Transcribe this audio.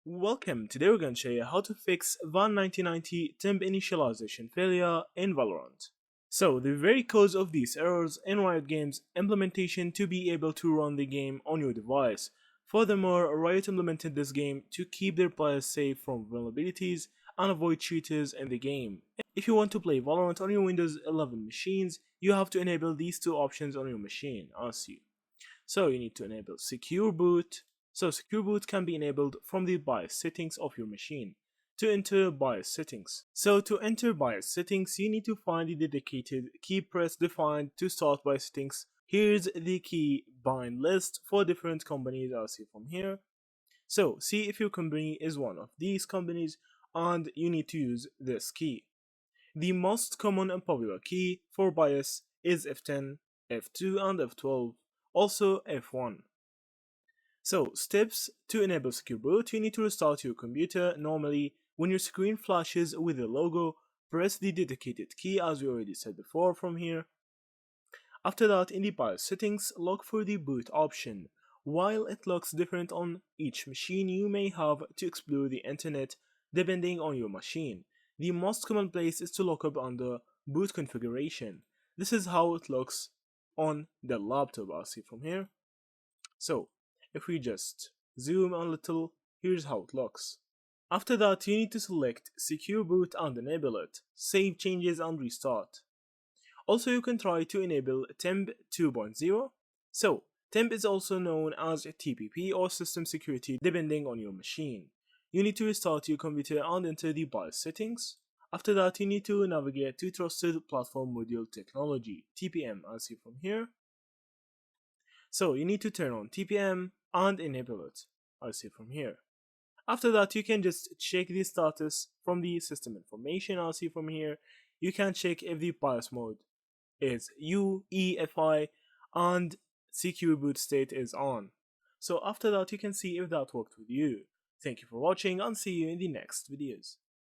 Welcome, today we're going to show you how to fix VAN 1990 temp initialization failure in Valorant. So, the very cause of these errors in Riot Games implementation to be able to run the game on your device. Furthermore, Riot implemented this game to keep their players safe from vulnerabilities and avoid cheaters in the game. If you want to play Valorant on your Windows 11 machines, you have to enable these two options on your machine, as you. So you need to enable secure boot. So secure boot can be enabled from the BIOS settings of your machine. To enter BIOS settings. So to enter BIOS settings, you need to find the dedicated key press defined to start BIOS settings. Here's the key bind list for different companies as see from here. So see if your company is one of these companies and you need to use this key. The most common and popular key for BIOS is F10, F2 and F12, also F1. So, steps to enable secure boot, you need to restart your computer. Normally, when your screen flashes with the logo, press the dedicated key as we already said before from here. After that, in the BIOS settings, look for the boot option. While it looks different on each machine, you may have to explore the internet depending on your machine. The most common place is to look up under boot configuration. This is how it looks on the laptop, as see from here. So, if we just zoom a little, here's how it looks. After that, you need to select Secure Boot and enable it, save changes and restart. Also, you can try to enable Temp 2.0. So, Temp is also known as TPP or System Security depending on your machine. You need to restart your computer and enter the BIOS settings. After that, you need to navigate to Trusted Platform Module Technology, TPM, as seen from here. So you need to turn on TPM and enable it, as see from here. After that, you can just check the status from the system information, as see from here. You can check if the BIOS mode is UEFI and secure boot state is on. So after that, you can see if that worked with you. Thank you for watching and see you in the next videos.